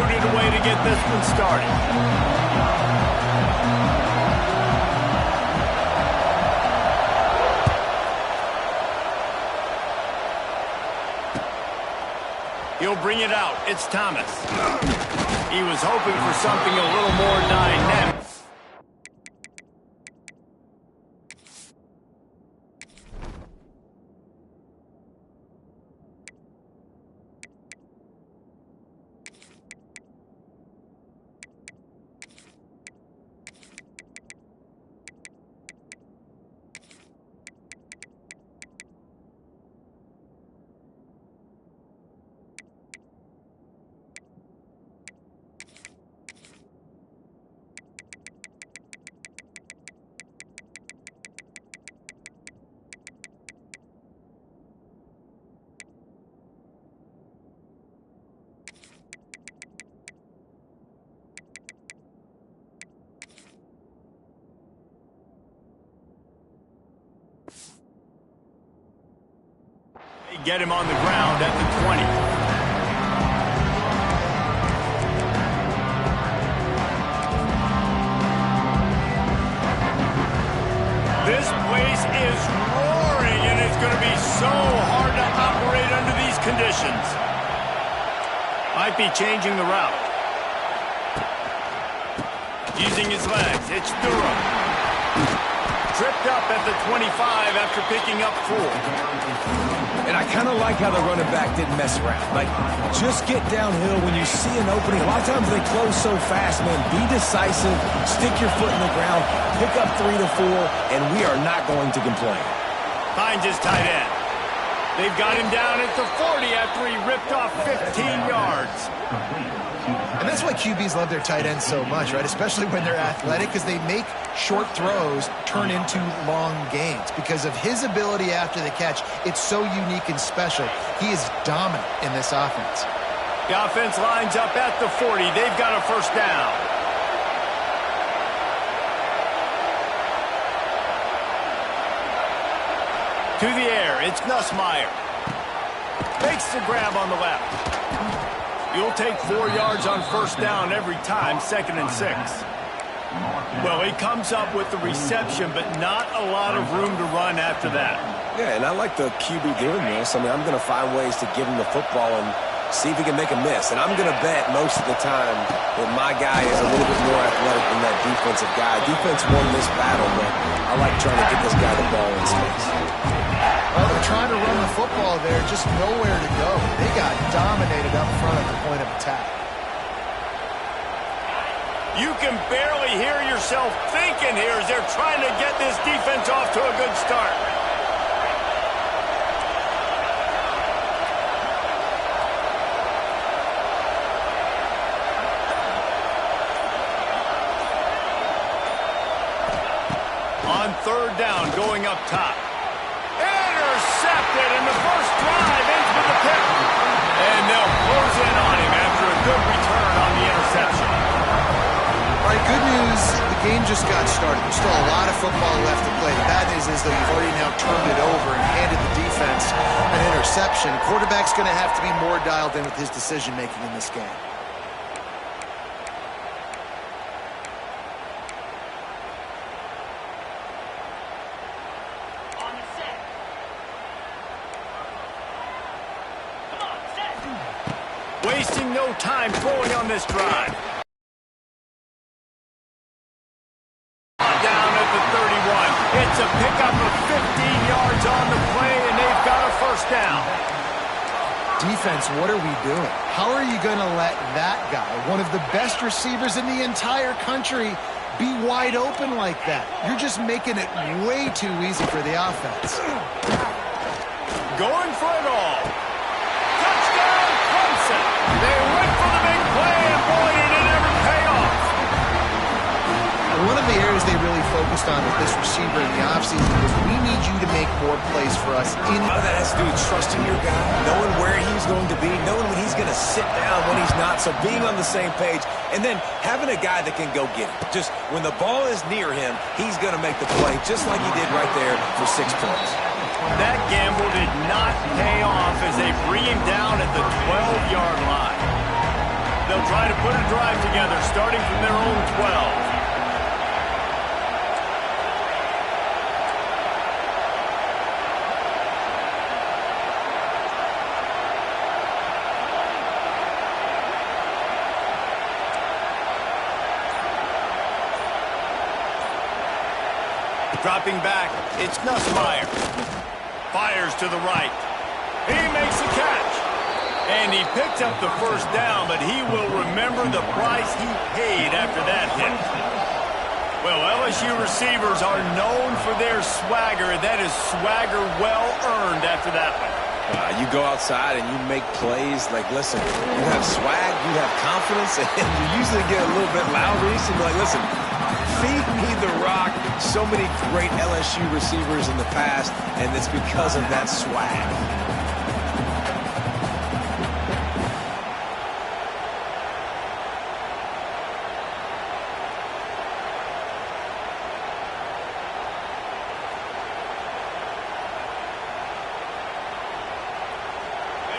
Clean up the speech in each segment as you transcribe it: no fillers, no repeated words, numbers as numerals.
booted away to get this one started. He'll bring it out. It's Thomas. He was hoping for something a little more dynamic. They get him on the ground at the 20. This place is roaring, and it's going to be so hard to operate under these conditions. Might be changing the route. Using his legs, it's Durham. Tripped up at the 25 after picking up 4. And I kind of like how the running back didn't mess around. Like, just get downhill when you see an opening. A lot of times they close so fast, man. Be decisive, stick your foot in the ground, pick up 3 to 4, and we are not going to complain. Finds his tight end. They've got him down at the 40 after he ripped off 15 yards. And that's why QBs love their tight ends so much, right? Especially when they're athletic, because they make short throws turn into long gains. Because of his ability after the catch, it's so unique and special. He is dominant in this offense. The offense lines up at the 40. They've got a first down. To the air, it's Nussmeier. Makes the grab on the left. You'll take 4 yards on first down every time, 2nd and 6. Well, he comes up with the reception, but not a lot of room to run after that. Yeah, and I like the QB doing this. I mean, I'm going to find ways to give him the football and see if he can make a miss. And I'm going to bet most of the time that my guy is a little bit more athletic than that defensive guy. Defense won this battle, but I like trying to get this guy the ball in space. Well, they're trying to run the football there, just nowhere to go. They got dominated up front at the point of attack. You can barely hear yourself thinking here as they're trying to get this defense off to a good start. On 3rd down, going up top. Intercepted, and the first drive ends with a pick. And they'll close in on him after a good return on the interception. All right, good news, the game just got started. There's still a lot of football left to play. The bad news is that you've already now turned it over and handed the defense an interception. Quarterback's going to have to be more dialed in with his decision-making in this game. Wasting no time throwing on this drive. Down at the 31. It's a pickup of 15 yards on the play, and they've got a first down. Defense, what are we doing? How are you going to let that guy, one of the best receivers in the entire country, be wide open like that? You're just making it way too easy for the offense. Going for it all. Touchdown, Clemson. They went for the big play, and boy, did it ever pay off. One of the areas they really focused on with this receiver in the offseason was we need you to make more plays for us. A lot of that has to do with trusting your guy, knowing where he's going to be, knowing when he's going to sit down, when he's not, so being on the same page, and then having a guy that can go get it. Just when the ball is near him, he's going to make the play, just like he did right there for 6 points. That gamble did not pay off as they bring him down at the 12-yard line. They'll try to put a drive together, starting from their own 12. Dropping back, it's Nussmeier. Fires to the right. He makes the catch. And he picked up the first down, but he will remember the price he paid after that hit. Well, LSU receivers are known for their swagger. That is swagger well earned after that one. You go outside and you make plays. Like, listen, you have swag, you have confidence, and you usually get a little bit louder. You be like, listen, feed me the rock. So many great LSU receivers in the past, and it's because of that swag.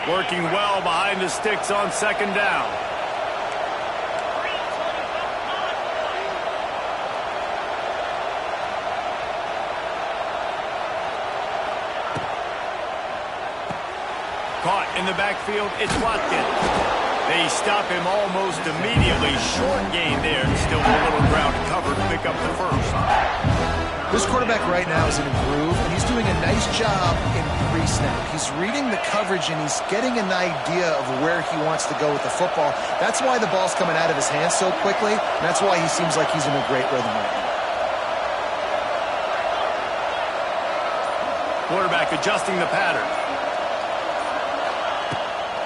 Working well behind the sticks on second down. Caught in the backfield, it's Watkins. They stop him almost immediately. Short gain there, and still a little ground to cover to pick up the first. This quarterback right now is in a groove, and he's doing a nice job in pre-snap. He's reading the coverage, and he's getting an idea of where he wants to go with the football. That's why the ball's coming out of his hands so quickly, and that's why he seems like he's in a great rhythm right now. Quarterback adjusting the pattern.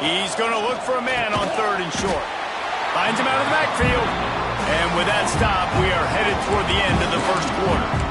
He's going to look for a man on third and short. Finds him out of the backfield. And with that stop, we are headed toward the end of the first quarter.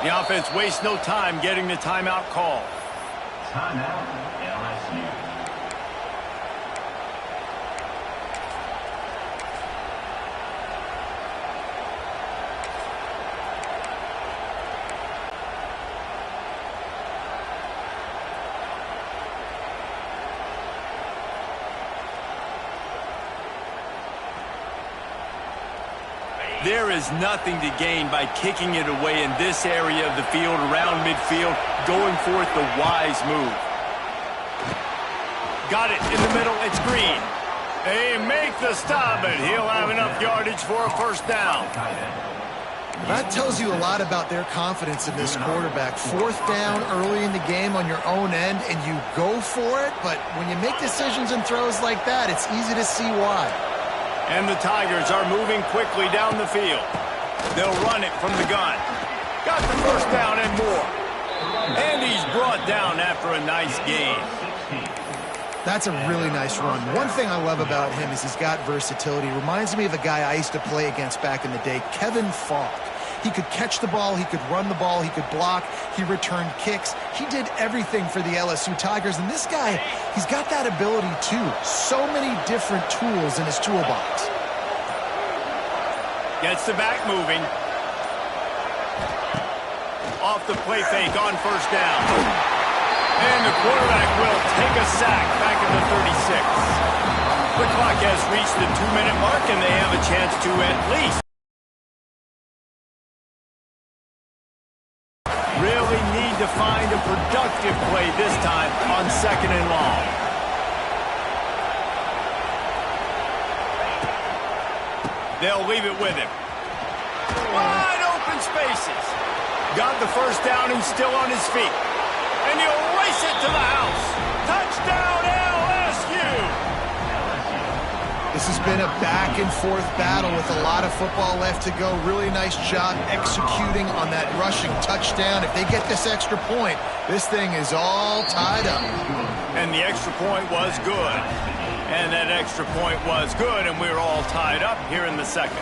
The offense wastes no time getting the timeout call. Timeout, LSU. There is nothing to gain by kicking it away in this area of the field, around midfield, going for it the wise move. Got it in the middle, it's Green. They make the stop, but he'll have enough yardage for a first down. That tells you a lot about their confidence in this quarterback. Fourth down early in the game on your own end, and you go for it, but when you make decisions and throws like that, it's easy to see why. And the Tigers are moving quickly down the field. They'll run it from the gun. Got the first down and more. And he's brought down after a nice gain. That's a really nice run. One thing I love about him is he's got versatility. Reminds me of a guy I used to play against back in the day, Kevin Falk. He could catch the ball, he could run the ball, he could block, he returned kicks. He did everything for the LSU Tigers, and this guy, he's got that ability too. So many different tools in his toolbox. Gets the back moving. Off the play fake on first down. And the quarterback will take a sack back at the 36. The clock has reached the 2-minute mark, and they have a chance to at least really need to find a productive play this time on second and long. They'll leave it with him. Wide open spaces. Got the first down and still on his feet. And he'll race it to the house. Touchdown, LSU! This has been a back-and-forth battle with a lot of football left to go. Really nice job executing on that rushing touchdown. If they get this extra point, this thing is all tied up. And the extra point was good. And that extra point was good, and we're all tied up here in the second.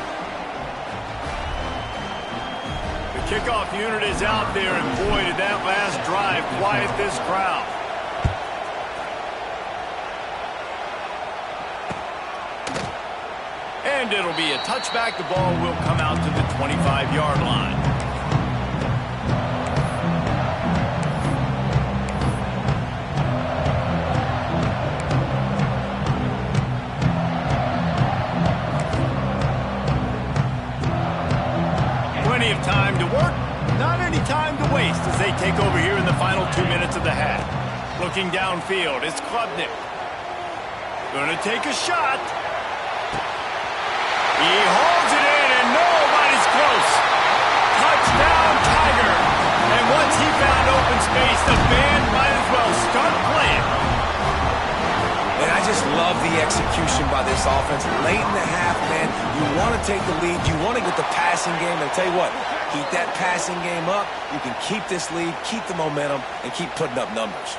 The kickoff unit is out there, and boy, did that last drive quiet this crowd. And it'll be a touchback. The ball will come out to the 25-yard line. Plenty of time to work, not any time to waste as they take over here in the final 2 minutes of the half. Looking downfield, it's Klubnik. Gonna take a shot. He holds it in, and nobody's close. Touchdown, Tiger. And once he found open space, the band might as well start playing. And I just love the execution by this offense. Late in the half, man, you want to take the lead. You want to get the passing game. And I'll tell you what, keep that passing game up. You can keep this lead, keep the momentum, and keep putting up numbers.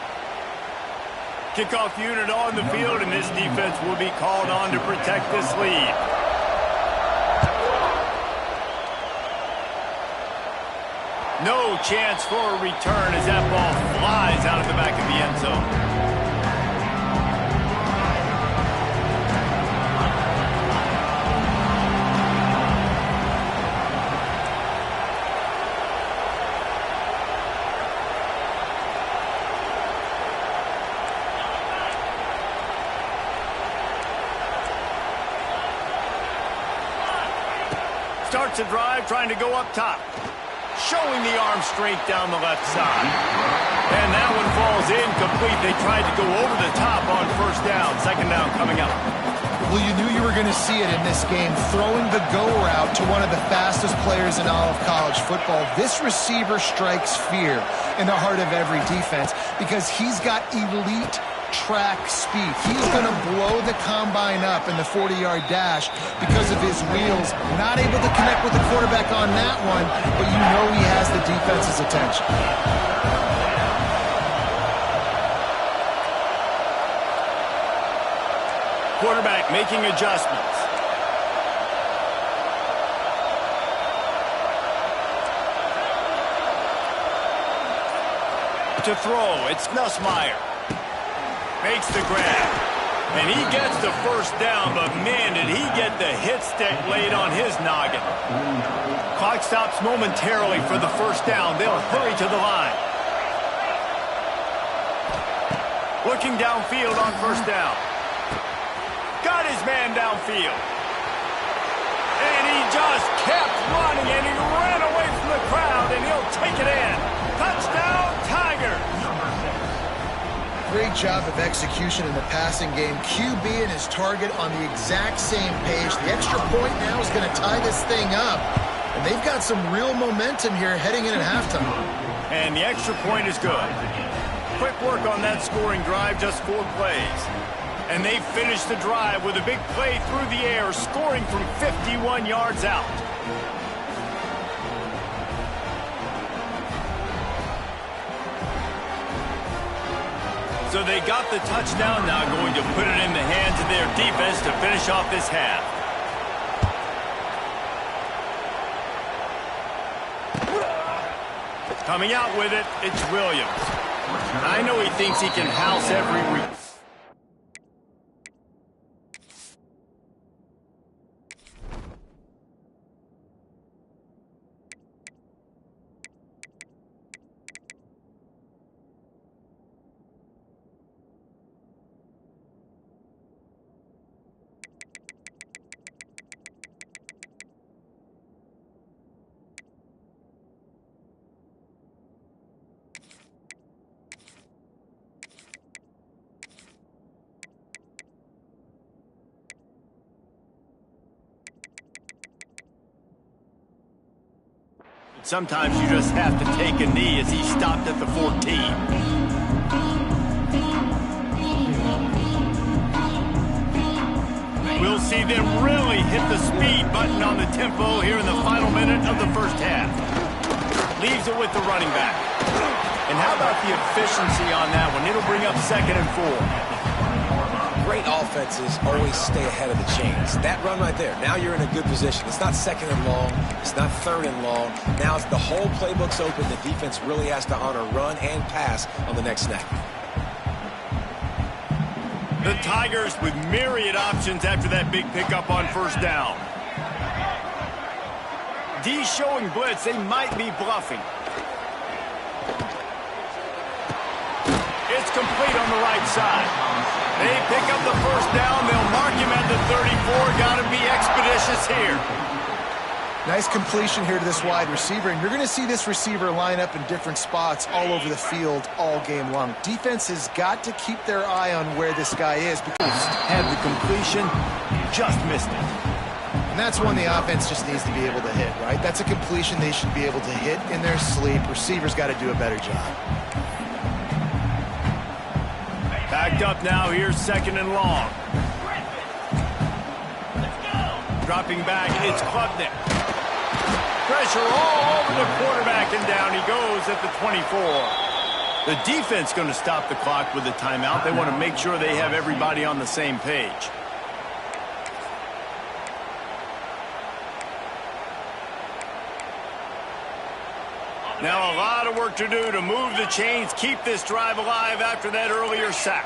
Kickoff unit on the field, and this defense will be called on to protect this lead. No chance for a return as that ball flies out of the back of the end zone. Starts a drive trying to go up top. Showing the arm strength down the left side. And that one falls incomplete. They tried to go over the top on first down. Second down coming up. Well, you knew you were going to see it in this game. Throwing the go route to one of the fastest players in all of college football. This receiver strikes fear in the heart of every defense because he's got elite track speed. He's going to blow the combine up in the 40-yard dash because of his wheels. Not able to connect with the quarterback on that one, but you know he has the defense's attention. Quarterback making adjustments. To throw, it's Nussmeier. Makes the grab. And he gets the first down, but man, did he get the hit stick laid on his noggin. Clock stops momentarily for the first down. They'll hurry to the line. Looking downfield on first down. Got his man downfield. And he just kept running, and he ran away from the crowd, and he'll take it in. Touchdown, Tigers. Great job of execution in the passing game. QB and his target on the exact same page. The extra point now is going to tie this thing up. And they've got some real momentum here heading in at halftime. And the extra point is good. Quick work on that scoring drive, just 4 plays. And they finish the drive with a big play through the air, scoring from 51 yards out. So they got the touchdown, now going to put it in the hands of their defense to finish off this half. Coming out with it, it's Williams. I know he thinks he can house every week. Sometimes you just have to take a knee as he stopped at the 14. We'll see them really hit the speed button on the tempo here in the final minute of the first half. Leaves it with the running back. And how about the efficiency on that one? It'll bring up 2nd and 4. Great offenses always stay ahead of the chains. That run right there, now you're in a good position. It's not 2nd and long. It's not 3rd and long. Now it's the whole playbook's open. The defense really has to honor run and pass on the next snap. The Tigers with myriad options after that big pickup on first down. D showing blitz. They might be bluffing. It's complete on the right side. They pick up the first down. They'll mark him at the 34. Got to be expeditious here. Nice completion here to this wide receiver, and you're going to see this receiver line up in different spots all over the field all game long. Defense has got to keep their eye on where this guy is because had the completion, just missed it. And that's one the offense just needs to be able to hit, right? That's a completion they should be able to hit in their sleep. Receivers got to do a better job. Backed up now, here's 2nd and long. Dropping back, it's Klubnik. Pressure all over the quarterback, and down he goes at the 24. The defense going to stop the clock with a timeout. They want to make sure they have everybody on the same page. Now a lot of work to do to move the chains, keep this drive alive after that earlier sack.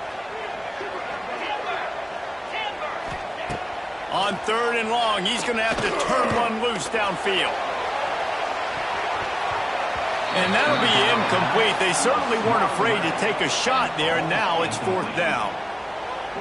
On 3rd and long, he's going to have to turn one loose downfield. And that'll be incomplete. They certainly weren't afraid to take a shot there, and now it's 4th down.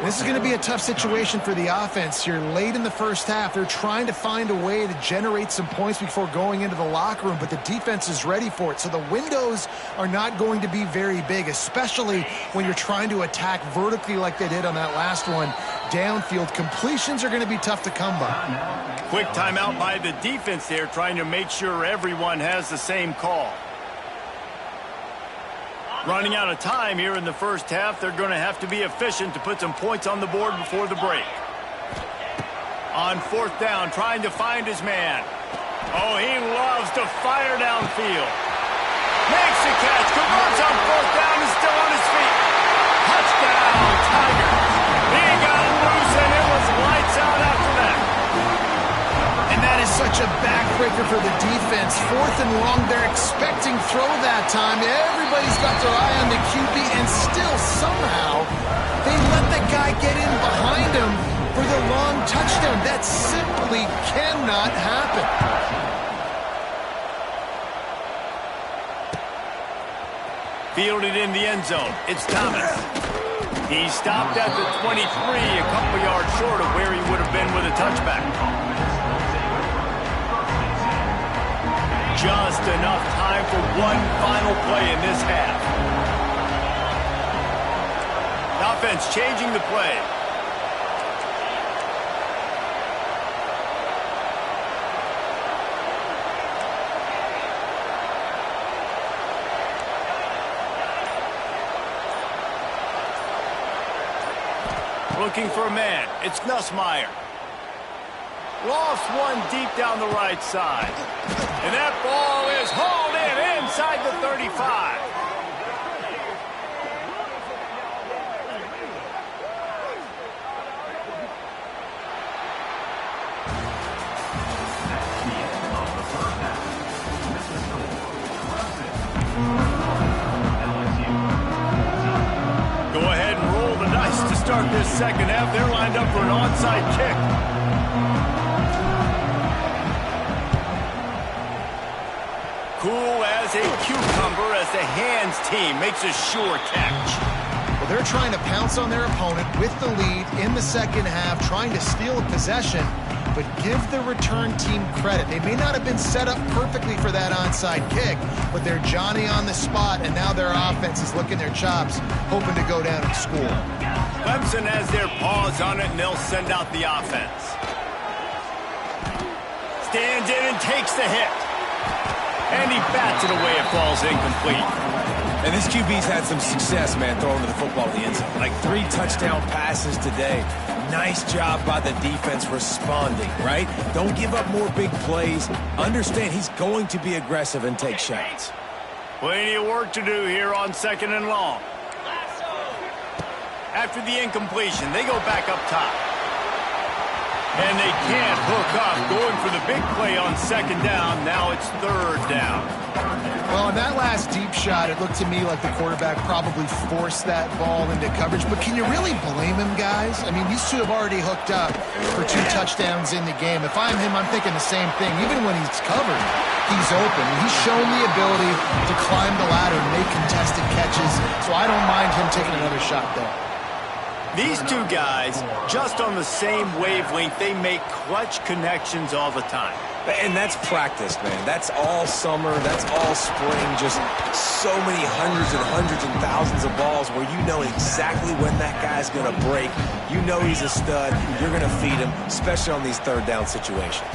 This is going to be a tough situation for the offense here late in the first half. They're trying to find a way to generate some points before going into the locker room, but the defense is ready for it. So the windows are not going to be very big, especially when you're trying to attack vertically like they did on that last one. Downfield completions are going to be tough to come by. Quick timeout by the defense there, trying to make sure everyone has the same call. Running out of time here in the first half. They're going to have to be efficient to put some points on the board before the break. On 4th down, trying to find his man. Oh, he loves to fire downfield. Makes the catch, converts on 4th down, and still on his feet. Touchdown, Tigers. He got him loose, and it was lights out after that. And that is such a backbreaker for the defense. 4th and long, they're expecting throw that time. Everybody's got their eye on the QB, and still somehow they let the guy get in behind him for the long touchdown. That simply cannot happen. Fielded in the end zone. It's Thomas. He stopped at the 23, a couple yards short of where he would have been with a touchback. Just enough time for one final play in this half. Offense changing the play. Looking for a man. It's Nussmeier. Lost one deep down the right side. And that ball is hauled in inside the 35. Go ahead and roll the dice to start this second half. They're lined up for an onside kick. Cool as a cucumber as the hands team makes a sure catch. Well, they're trying to pounce on their opponent with the lead in the second half, trying to steal a possession, but give the return team credit. They may not have been set up perfectly for that onside kick, but they're Johnny on the spot, and now their offense is licking their chops, hoping to go down and score. Clemson has their paws on it, and they'll send out the offense. Stands in and takes the hit. And he bats it away. It falls incomplete. And this QB's had some success, man, throwing to the football in the end zone. Like 3 touchdown passes today. Nice job by the defense responding, right? Don't give up more big plays. Understand he's going to be aggressive and take shots. Plenty of work to do here on 2nd and long. After the incompletion, they go back up top. And they can't hook up, going for the big play on 2nd down. Now it's 3rd down. Well, in that last deep shot, it looked to me like the quarterback probably forced that ball into coverage. But can you really blame him, guys? I mean, these two have already hooked up for 2 touchdowns in the game. If I'm him, I'm thinking the same thing. Even when he's covered, he's open. He's shown the ability to climb the ladder and make contested catches. So I don't mind him taking another shot there. These two guys, just on the same wavelength, they make clutch connections all the time. And that's practice, man. That's all summer. That's all spring. Just so many hundreds and thousands of balls where you know exactly when that guy's going to break. You know he's a stud. You're going to feed him, especially on these 3rd down situations.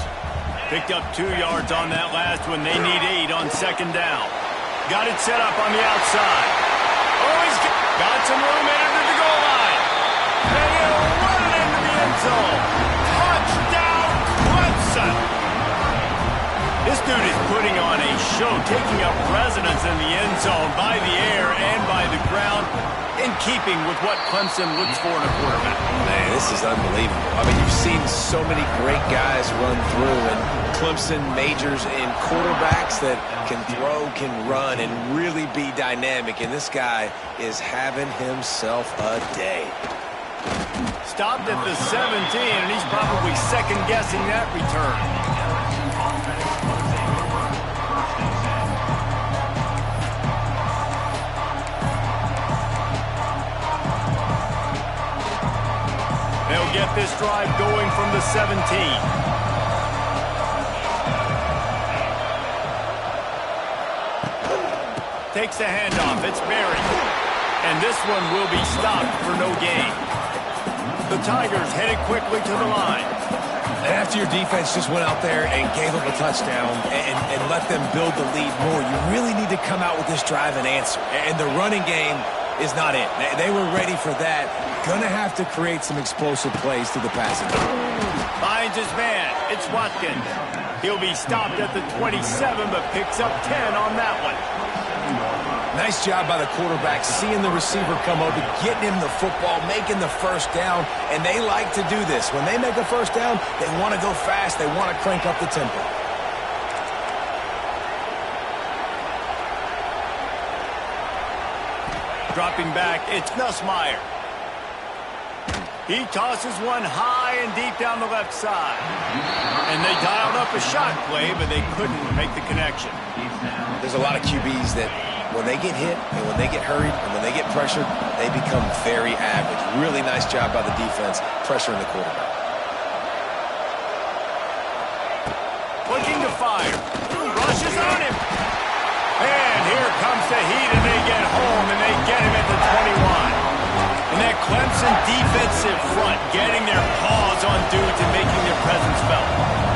Picked up 2 yards on that last one. They need 8 on 2nd down. Got it set up on the outside. Oh, he's got some room into the goal line. And he'll run it into the end zone. Touchdown, Clemson. This dude is putting on a show, taking up residence in the end zone by the air and by the ground, in keeping with what Clemson looks for in a quarterback. Man, this is unbelievable. I mean, you've seen so many great guys run through, and Clemson majors in quarterbacks that can throw, can run, and really be dynamic. And this guy is having himself a day. Stopped at the 17, and he's probably second-guessing that return. They'll get this drive going from the 17. Takes the handoff. It's Berry. And this one will be stopped for no gain. The Tigers headed quickly to the line. And after your defense just went out there and gave up a touchdown and let them build the lead more, you really need to come out with this drive and answer. And the running game is not it. They were ready for that. Gonna have to create some explosive plays through the passing game. Finds his man. It's Watkins. He'll be stopped at the 27, but picks up 10 on that one. Nice job by the quarterback, seeing the receiver come over, getting him the football, making the 1st down, and they like to do this. When they make a 1st down, they want to go fast. They want to crank up the tempo. Dropping back, it's Nussmeier. He tosses one high and deep down the left side. And they dialed up a shot play, but they couldn't make the connection. There's a lot of QBs that when they get hit and when they get hurried and when they get pressured, they become very average. Really nice job by the defense pressuring the quarterback. Looking to fire. Rushes on him. And here comes the heat, and they get home, and they get him at the 21. And that Clemson defensive front getting their paws on dudes and making their presence felt.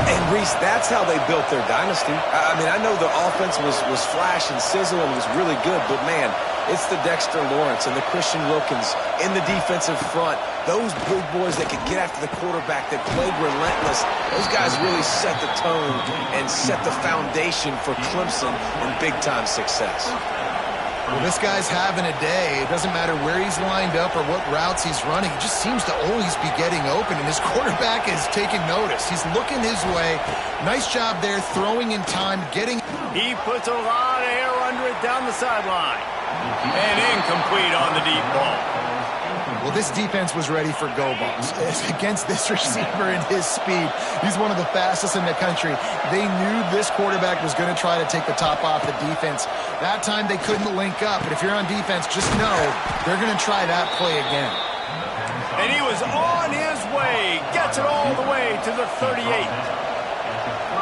And, Reese, that's how they built their dynasty. I mean, I know the offense was flash and sizzle and was really good, but, man, it's the Dexter Lawrence and the Christian Wilkins in the defensive front. Those big boys that could get after the quarterback, that played relentless, those guys really set the tone and set the foundation for Clemson in big-time success. Well, this guy's having a day. It doesn't matter where he's lined up or what routes he's running. He just seems to always be getting open, and his quarterback is taking notice. He's looking his way. Nice job there, throwing in time, getting... He puts a lot of air under it down the sideline. And incomplete on the deep ball. Well, this defense was ready for go balls. Against this receiver and his speed, he's one of the fastest in the country. They knew this quarterback was going to try to take the top off the defense. That time they couldn't link up, but if you're on defense, just know they're going to try that play again. And he was on his way. Gets it all the way to the 38.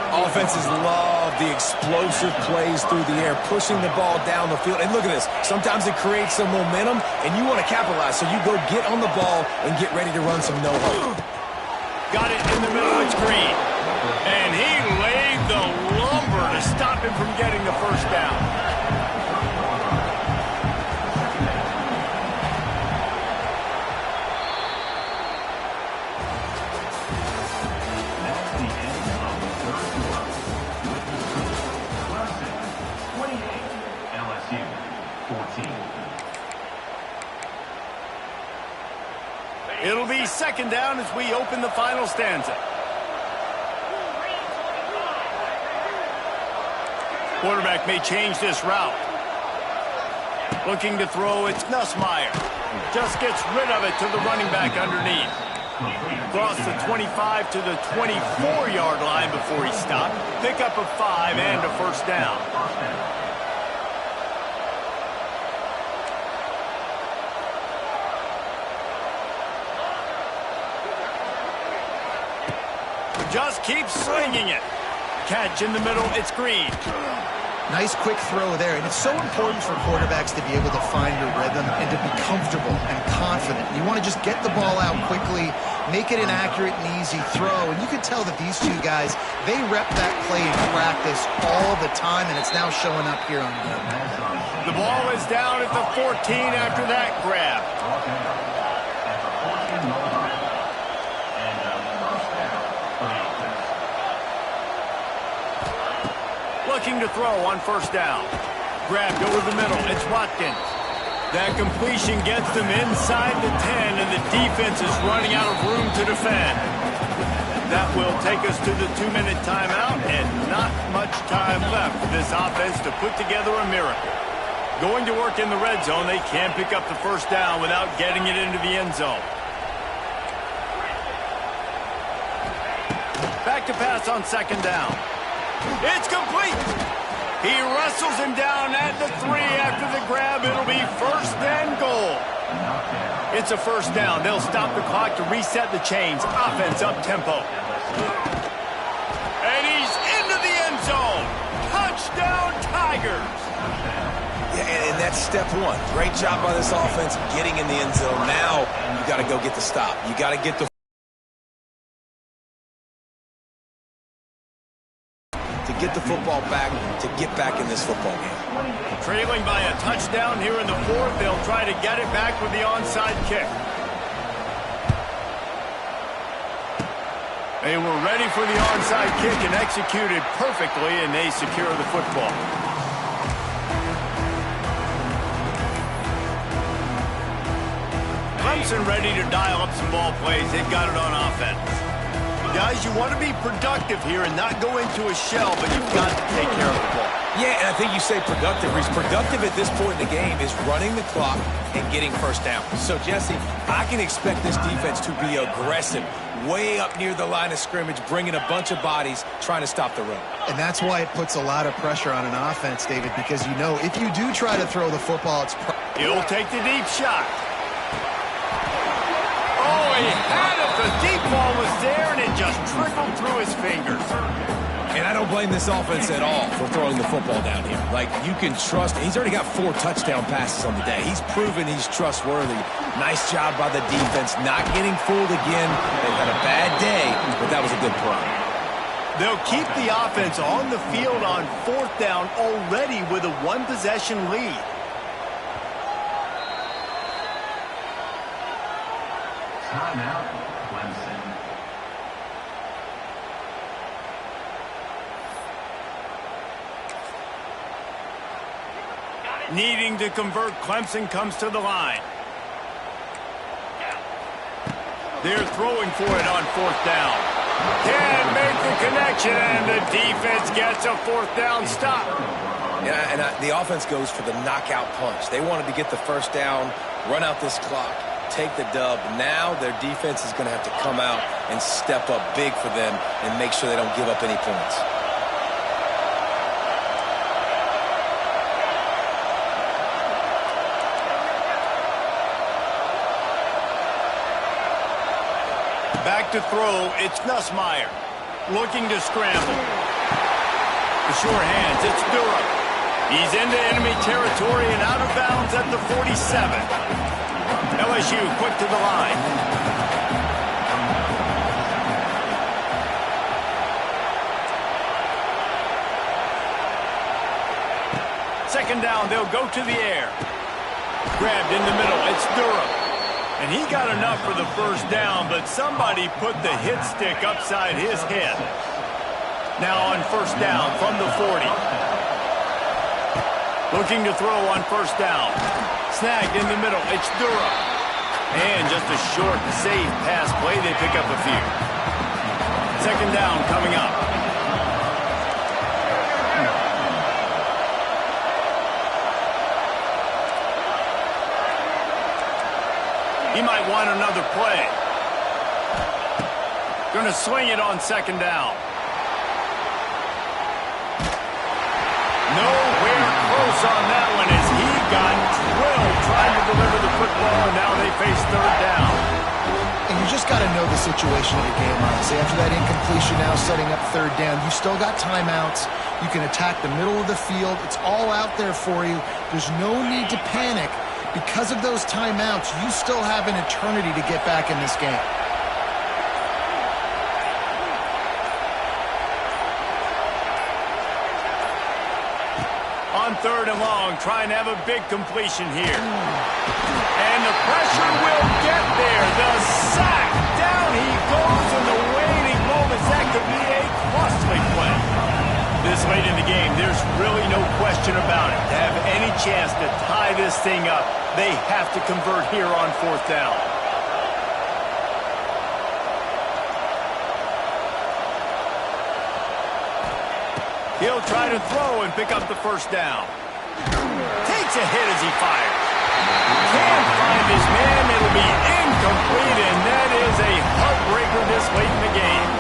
Offenses love the explosive plays through the air, pushing the ball down the field. And look at this. Sometimes it creates some momentum, and you want to capitalize. So you go get on the ball and get ready to run some no-huddle. Got it in the middle. It's Green. And he laid the lumber to stop him from getting the 1st down. 14. It'll be second down as we open the final stanza. Quarterback may change this route. Looking to throw, it's Nussmeier. Just gets rid of it to the running back underneath. Across the 25 to the 24-yard line before he stopped. Pick up a 5 and a first down. Just keeps slinging it. Catch in the middle, it's Green. Nice quick throw there, and it's so important for quarterbacks to be able to find your rhythm and to be comfortable and confident. You want to just get the ball out quickly, make it an accurate and easy throw, and you can tell that these two guys, they rep that play in practice all the time, and it's now showing up here on game. The ball is down at the 14 after that grab. Looking to throw on first down. Grabbed over the middle. It's Watkins. That completion gets them inside the 10, and the defense is running out of room to defend. That will take us to the 2-minute timeout, and not much time left for this offense to put together a miracle. Going to work in the red zone, they can't pick up the first down without getting it into the end zone. Back to pass on second down. It's complete. He wrestles him down at the 3 after the grab. It'll be first and goal. It's a first down. They'll stop the clock to reset the chains. Offense up tempo. And he's into the end zone. Touchdown, Tigers. Yeah, and that's step one. Great job by this offense getting in the end zone. Now you got to go get the stop. You got to get the football back to get back in this football game. Trailing by a touchdown here in the fourth. They'll try to get it back with the onside kick. They were ready for the onside kick and executed perfectly, and they secure the football. Clemson ready to dial up some ball plays. They've got it on offense. Guys, you want to be productive here and not go into a shell, but you've got to take care of the ball. Yeah, and I think you say productive. He's productive at this point in the game is running the clock and getting first down. So, Jesse, I can expect this defense to be aggressive, way up near the line of scrimmage, bringing a bunch of bodies, trying to stop the run. And that's why it puts a lot of pressure on an offense, David, because you know if you do try to throw the football, it's... He'll take the deep shot. Oh, he had it. The deep ball was there, and it just trickled through his fingers. And I don't blame this offense at all for throwing the football down here. Like, you can trust. He's already got 4 touchdown passes on the day. He's proven he's trustworthy. Nice job by the defense, not getting fooled again. They've had a bad day, but that was a good play. They'll keep the offense on the field on fourth down already with a 1-possession lead. Timeout, Clemson. Needing to convert, Clemson comes to the line. They're throwing for it on fourth down. Can't make the connection, and the defense gets a fourth down stop. And the offense goes for the knockout punch. They wanted to get the first down, run out this clock, take the dub. Now their defense is going to have to come out and step up big for them and make sure they don't give up any points. Back to throw, it's Nussmeier. Looking to scramble. The sure hands, it's Durham. He's into enemy territory and out of bounds at the 47. LSU quick to the line. Second down, they'll go to the air. Grabbed in the middle, it's Durham. And he got enough for the first down, but somebody put the hit stick upside his head. Now on first down from the 40. Looking to throw on first down. Snagged in the middle. It's Durham. And just a short, safe pass play. They pick up a few. Second down coming up. He might want another play. Going to swing it on second down. Nowhere close on that one as he got drilled trying to deliver the football, and now they face third down. And you just got to know the situation of the game, honestly. After that incompletion now setting up third down, you still got timeouts. You can attack the middle of the field. It's all out there for you. There's no need to panic. Because of those timeouts, you still have an eternity to get back in this game. On third and long, trying to have a big completion here. And the pressure will get there. The sack. Down he goes in the waning moments. That could be a costly play. This late in the game, there's really no question about it. To have any chance to tie this thing up, they have to convert here on fourth down. He'll try to throw and pick up the first down. Takes a hit as he fires. Can't find his man. It'll be incomplete, and that is a heartbreaker this late in the game.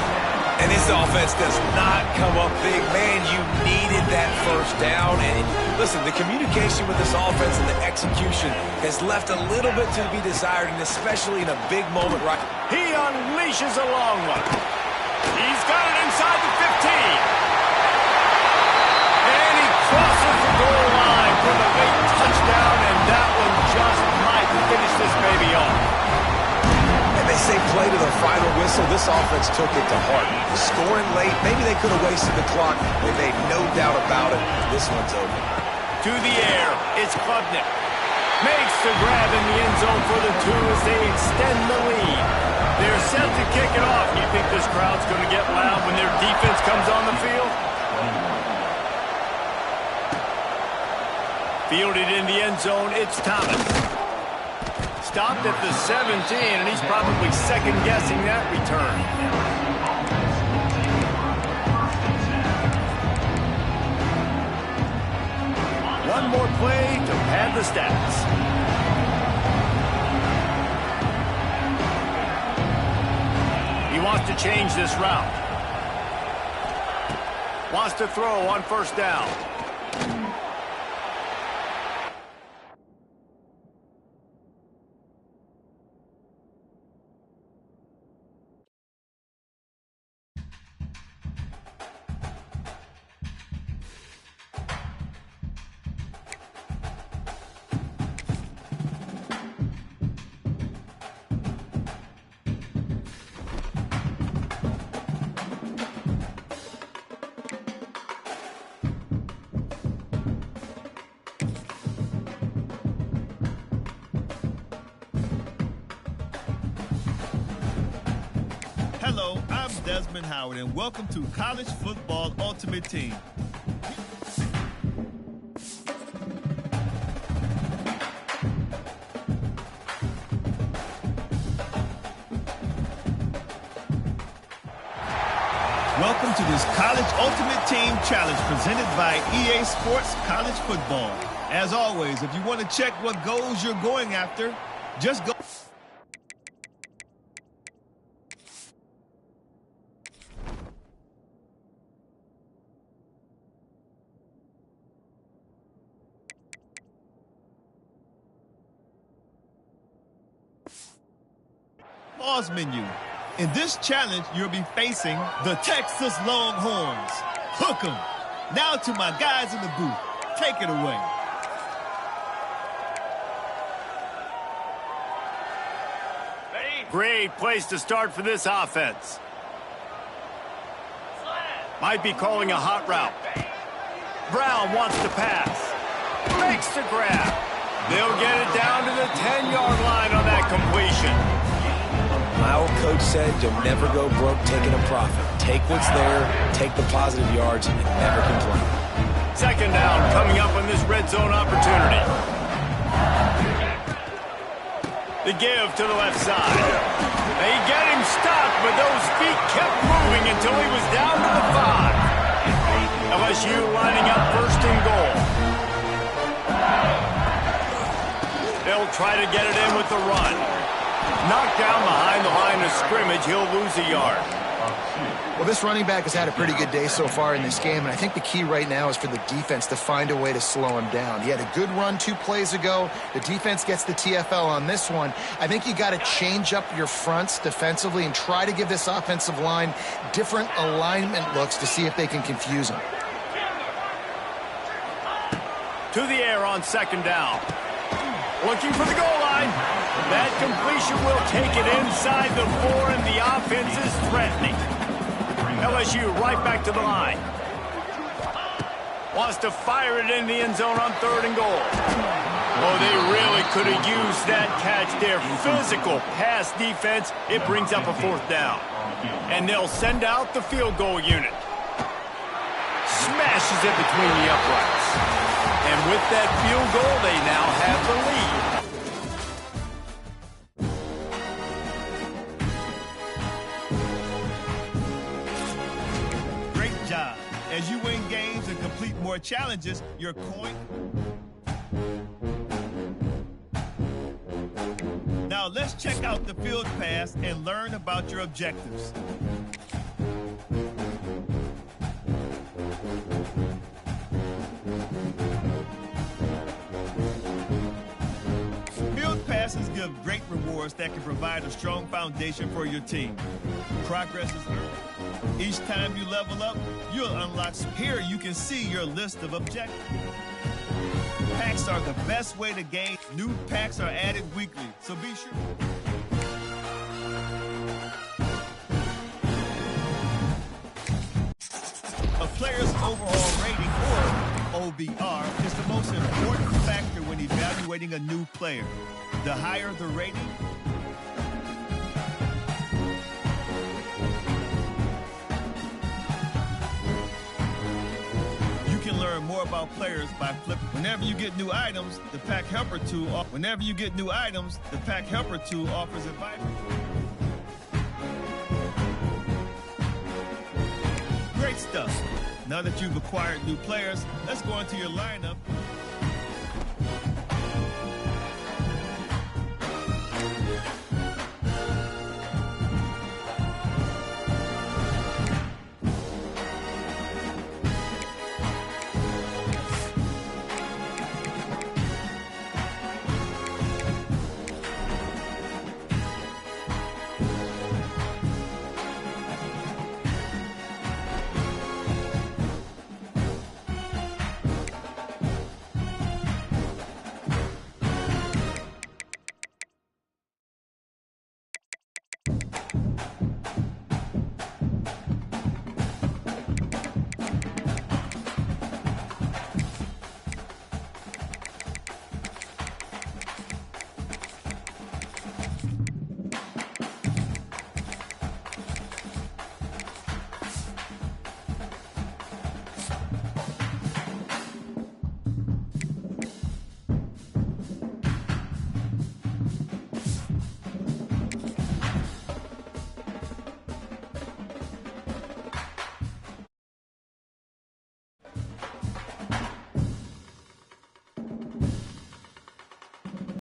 And this offense does not come up big. Man, you needed that first down. And listen, the communication with this offense and the execution has left a little bit to be desired, and especially in a big moment right. He unleashes a long one. He's got it inside the 15. And he crosses the goal line for the late touchdown, and that one just might finish this baby off. And they say play to the final whistle. This offense took it to heart. Scoring late, maybe they could have wasted the clock. They made no doubt about it. This one's over. To the air, it's Klubnik. Makes the grab in the end zone for the two as they extend the lead. They're set to kick it off. You think this crowd's going to get loud when their defense comes on the field? Fielded in the end zone, it's Thomas. Stopped at the 17, and he's probably second-guessing that return. One more play to pad the stats. He wants to change this route. Wants to throw on first down. Hello, I'm Desmond Howard, and welcome to College Football Ultimate Team. Welcome to this College Ultimate Team Challenge presented by EA Sports College Football. As always, if you want to check what goals you're going after, just go. Pause menu. In this challenge, you'll be facing the Texas Longhorns. Hook 'em. Now to my guys in the booth. Take it away. Great place to start for this offense. Might be calling a hot route. Brown wants to pass. Makes the grab. They'll get it down to the 10-yard line on that completion. My old coach said you'll never go broke taking a profit. Take what's there, take the positive yards, and never complain. Second down coming up on this red zone opportunity. The give to the left side. They get him stopped, but those feet kept moving until he was down to the 5. LSU lining up first and goal. They'll try to get it in with the run. Knocked down behind the line of scrimmage, he'll lose a yard. Well, this running back has had a pretty good day so far in this game, and I think the key right now is for the defense to find a way to slow him down. He had a good run 2 plays ago. The defense gets the TFL on this one. I think you got to change up your fronts defensively and try to give this offensive line different alignment looks to see if they can confuse him. To the air on second down. Looking for the goal line. That completion will take it inside the 4, and the offense is threatening. LSU right back to the line. Wants to fire it in the end zone on 3rd and goal. Oh, they really could have used that catch there. Physical pass defense. It brings up a 4th down. And they'll send out the field goal unit. Smashes it between the uprights. And with that field goal, they now have the lead. As you win games and complete more challenges, your coin. Now let's check out the field pass and learn about your objectives. Field passes give great rewards that can provide a strong foundation for your team. Progress is earned. Each time you level up, you'll unlock. Here you can see your list of objectives. Packs are the best way to gain. New packs are added weekly, so be sure. A player's overall rating, or OBR, is the most important factor when evaluating a new player. The higher the rating, learn more about players by flipping. Whenever you get new items, the Pack Helper tool. Whenever you get new items, the Pack Helper tool offers advice. Great stuff. Now that you've acquired new players, let's go into your lineup.